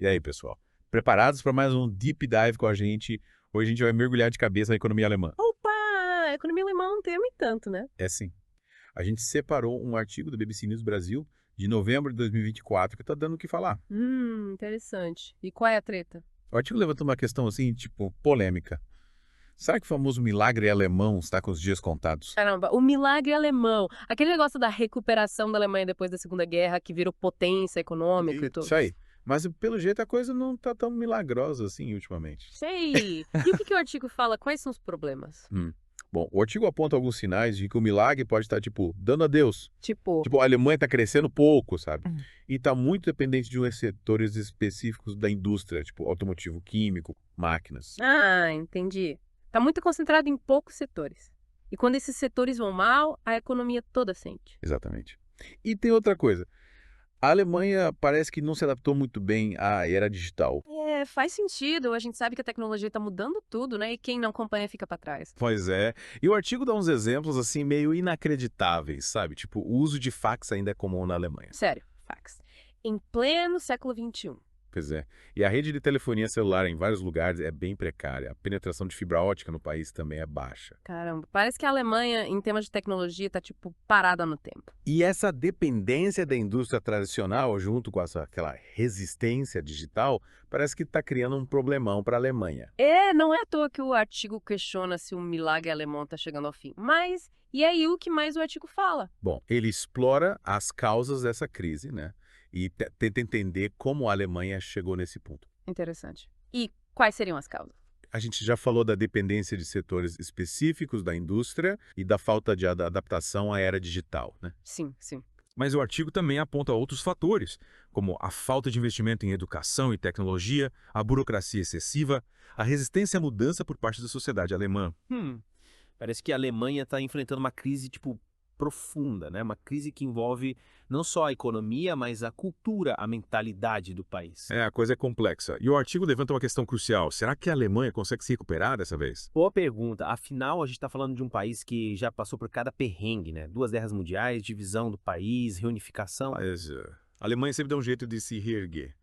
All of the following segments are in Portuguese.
E aí, pessoal? Preparados para mais um deep dive com a gente? Hoje a gente vai mergulhar de cabeça na economia alemã. Opa! A economia alemã não teme tanto, né? É sim. A gente separou um artigo do BBC News Brasil de novembro de 2024 que está dando o que falar. Interessante. E qual é a treta? O artigo levanta uma questão assim, tipo, polêmica. Será que o famoso milagre alemão está com os dias contados? Caramba, o milagre alemão. Aquele negócio da recuperação da Alemanha depois da Segunda Guerra, que virou potência econômica e tudo. Isso aí. Mas pelo jeito a coisa não está tão milagrosa assim ultimamente. Sei! E o que o artigo fala? Quais são os problemas? Hum. Bom, o artigo aponta alguns sinais de que o milagre pode estar, tipo, dando adeus. Tipo, Tipo, a Alemanha está crescendo pouco, sabe? Hum. E está muito dependente de uns setores específicos da indústria, tipo automotivo químico, máquinas. entendi. Tá muito concentrado em poucos setores. E quando esses setores vão mal, a economia toda sente. Exatamente. E tem outra coisa. A Alemanha parece que não se adaptou muito bem à era digital. É, faz sentido. A gente sabe que a tecnologia tá mudando tudo, né? E quem não acompanha fica pra trás. Pois é. E o artigo dá uns exemplos assim meio inacreditáveis, sabe? Tipo, o uso de fax ainda é comum na Alemanha. Sério, fax. Em pleno século XXI. Pois é. E a rede de telefonia celular em vários lugares é bem precária. A penetração de fibra ótica no país também é baixa. Caramba, parece que a Alemanha, em temas de tecnologia, tá, tipo, parada no tempo. E essa dependência da indústria tradicional, junto com aquela resistência digital, parece que está criando um problemão para a Alemanha. É, não é à toa que o artigo questiona se o milagre alemão tá chegando ao fim. Mas, e aí o que mais o artigo fala? Bom, ele explora as causas dessa crise, né? E tenta entender como a Alemanha chegou nesse ponto. Interessante. E quais seriam as causas? A gente já falou da dependência de setores específicos da indústria e da falta de adaptação à era digital, né? Sim, sim. Mas o artigo também aponta outros fatores, como a falta de investimento em educação e tecnologia, a burocracia excessiva, a resistência à mudança por parte da sociedade alemã. Parece que a Alemanha está enfrentando uma crise, tipo, profunda, né? Uma crise que envolve não só a economia, mas a cultura, a mentalidade do país. A coisa é complexa. E o artigo levanta uma questão crucial. Será que a Alemanha consegue se recuperar dessa vez? Boa pergunta. Afinal, a gente está falando de um país que já passou por cada perrengue, né? 2 guerras mundiais, divisão do país, reunificação. Mas a Alemanha sempre dá um jeito de se reerguer.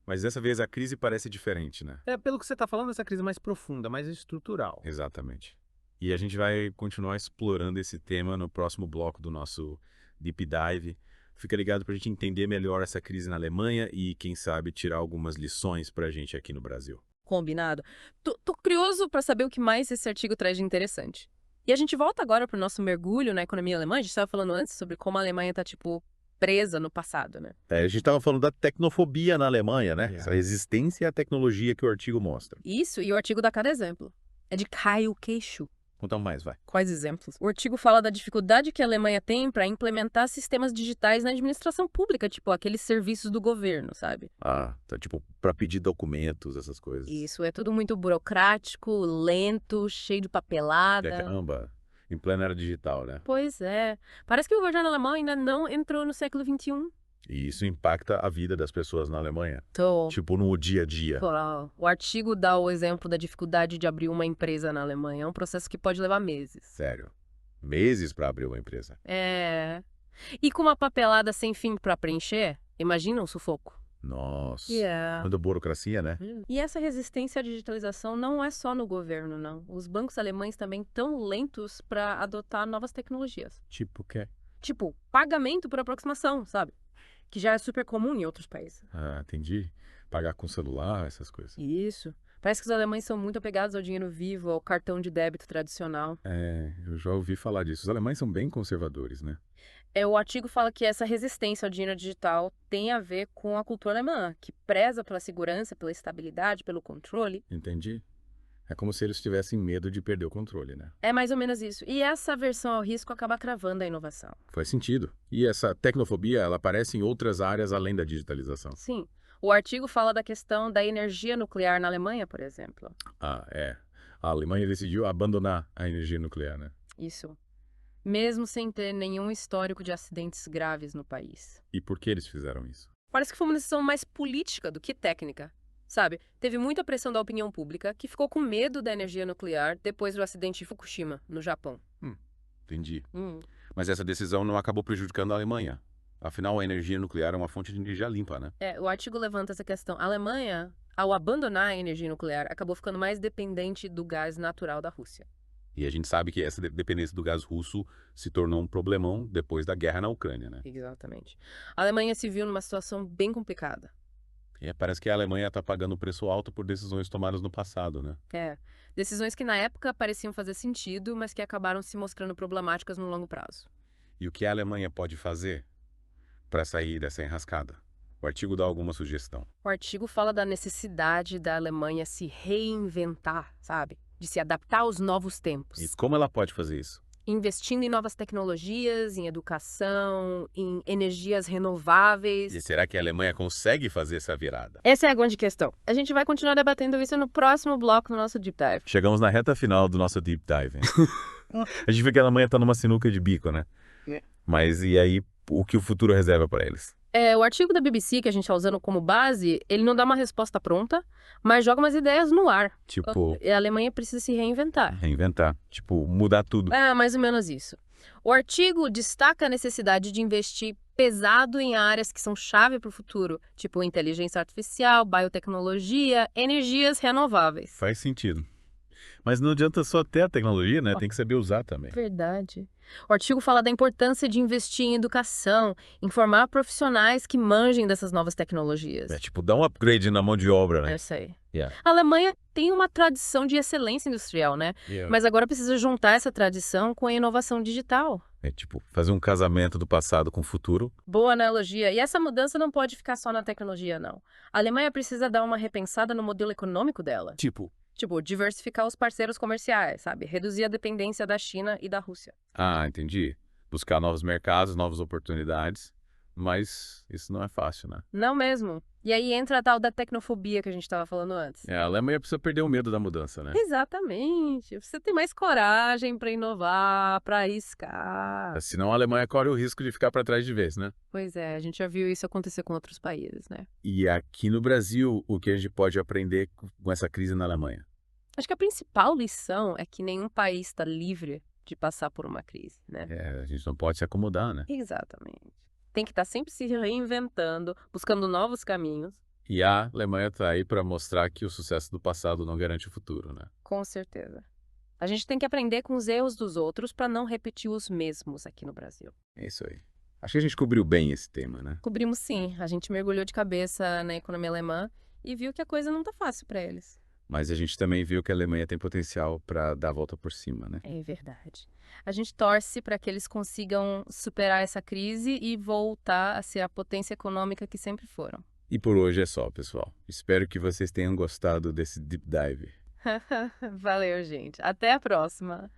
Mas dessa vez a crise parece diferente, né? Pelo que você está falando, essa crise é mais profunda, mais estrutural. Exatamente. E a gente vai continuar explorando esse tema no próximo bloco do nosso Deep Dive. Fica ligado para a gente entender melhor essa crise na Alemanha e, quem sabe, tirar algumas lições para a gente aqui no Brasil. Combinado. Tô curioso para saber o que mais esse artigo traz de interessante. E a gente volta agora pro nosso mergulho na economia alemã. A gente estava falando antes sobre como a Alemanha tá, tipo, presa no passado, né? A gente estava falando da tecnofobia na Alemanha, né? É. Essa resistência à tecnologia que o artigo mostra. Isso, e o artigo dá cada exemplo. É de cair o queixo. Conta mais, vai. Quais exemplos? O artigo fala da dificuldade que a Alemanha tem para implementar sistemas digitais na administração pública, tipo aqueles serviços do governo, sabe? Ah, tá tipo para pedir documentos, essas coisas. Isso é tudo muito burocrático, lento, cheio de papelada. Caramba, em plena era digital, né? Pois é. Parece que o governo alemão ainda não entrou no século XXI. E isso impacta a vida das pessoas na Alemanha. Tô. Tipo, no dia a dia. O artigo dá o exemplo da dificuldade de abrir uma empresa na Alemanha. É um processo que pode levar meses. Sério. Meses para abrir uma empresa. É. E com uma papelada sem fim para preencher, imagina o sufoco. Nossa. Yeah. Muita burocracia, né? E essa resistência à digitalização não é só no governo, não. Os bancos alemães também estão lentos para adotar novas tecnologias. Tipo o quê? Tipo, pagamento por aproximação, sabe? Que já é super comum em outros países. Ah, entendi. Pagar com celular, essas coisas. Isso. Parece que os alemães são muito apegados ao dinheiro vivo, ao cartão de débito tradicional. Eu já ouvi falar disso. Os alemães são bem conservadores, né? O artigo fala que essa resistência ao dinheiro digital tem a ver com a cultura alemã, que preza pela segurança, pela estabilidade, pelo controle. Entendi. É como se eles tivessem medo de perder o controle, né? É mais ou menos isso. E essa aversão ao risco acaba cravando a inovação. Faz sentido. E essa tecnofobia, ela aparece em outras áreas além da digitalização. Sim. O artigo fala da questão da energia nuclear na Alemanha, por exemplo. Ah, é. A Alemanha decidiu abandonar a energia nuclear, né? Isso. Mesmo sem ter nenhum histórico de acidentes graves no país. E por que eles fizeram isso? Parece que foi uma decisão mais política do que técnica. Sabe, teve muita pressão da opinião pública que ficou com medo da energia nuclear depois do acidente de Fukushima, no Japão. Entendi. Hum. Mas essa decisão não acabou prejudicando a Alemanha. Afinal, a energia nuclear é uma fonte de energia limpa, né? O artigo levanta essa questão. A Alemanha, ao abandonar a energia nuclear, acabou ficando mais dependente do gás natural da Rússia. E a gente sabe que essa dependência do gás russo se tornou um problemão depois da guerra na Ucrânia, né? Exatamente. A Alemanha se viu numa situação bem complicada. E parece que a Alemanha está pagando um preço alto por decisões tomadas no passado, né? Decisões que na época pareciam fazer sentido, mas que acabaram se mostrando problemáticas no longo prazo. E o que a Alemanha pode fazer para sair dessa enrascada? O artigo dá alguma sugestão. O artigo fala da necessidade da Alemanha se reinventar, sabe? De se adaptar aos novos tempos. E como ela pode fazer isso? Investindo em novas tecnologias, em educação, em energias renováveis. E será que a Alemanha consegue fazer essa virada? Essa é a grande questão. A gente vai continuar debatendo isso no próximo bloco do nosso Deep Dive. Chegamos na reta final do nosso Deep Dive. A gente vê que a Alemanha está numa sinuca de bico, né? Mas e aí, o que o futuro reserva para eles? O artigo da BBC que a gente está usando como base, ele não dá uma resposta pronta, mas joga umas ideias no ar. Tipo, A Alemanha precisa se reinventar. reinventar. Tipo, mudar tudo. Mais ou menos isso. O artigo destaca a necessidade de investir pesado em áreas que são chave para o futuro, tipo inteligência artificial, biotecnologia, energias renováveis. Faz sentido. Mas não adianta só ter a tecnologia, né? Tem que saber usar também. Verdade. O artigo fala da importância de investir em educação, em formar profissionais que manjem dessas novas tecnologias. Tipo, dá um upgrade na mão de obra, né? Eu sei. Yeah. A Alemanha tem uma tradição de excelência industrial, né? Mas agora precisa juntar essa tradição com a inovação digital. Tipo, fazer um casamento do passado com o futuro. Boa analogia. E essa mudança não pode ficar só na tecnologia, não. A Alemanha precisa dar uma repensada no modelo econômico dela. Tipo, diversificar os parceiros comerciais, sabe? Reduzir a dependência da China e da Rússia. entendi. Buscar novos mercados, novas oportunidades. Mas isso não é fácil, né? Não mesmo. E aí entra a tal da tecnofobia que a gente estava falando antes. A Alemanha precisa perder o medo da mudança, né? Exatamente. Você tem mais coragem para inovar, para arriscar. Senão a Alemanha corre o risco de ficar para trás de vez, né? Pois é, a gente já viu isso acontecer com outros países, né? E aqui no Brasil, o que a gente pode aprender com essa crise na Alemanha? Acho que a principal lição é que nenhum país está livre de passar por uma crise, né? A gente não pode se acomodar, né? Exatamente. Tem que estar sempre se reinventando, buscando novos caminhos. E a Alemanha está aí para mostrar que o sucesso do passado não garante o futuro, né? Com certeza. A gente tem que aprender com os erros dos outros para não repetir os mesmos aqui no Brasil. É isso aí. Acho que a gente cobriu bem esse tema, né? Cobrimos sim. A gente mergulhou de cabeça na economia alemã e viu que a coisa não tá fácil para eles. Mas a gente também viu que a Alemanha tem potencial para dar a volta por cima, né? É verdade. A gente torce para que eles consigam superar essa crise e voltar a ser a potência econômica que sempre foram. E por hoje é só, pessoal. Espero que vocês tenham gostado desse Deep Dive. Valeu, gente. Até a próxima.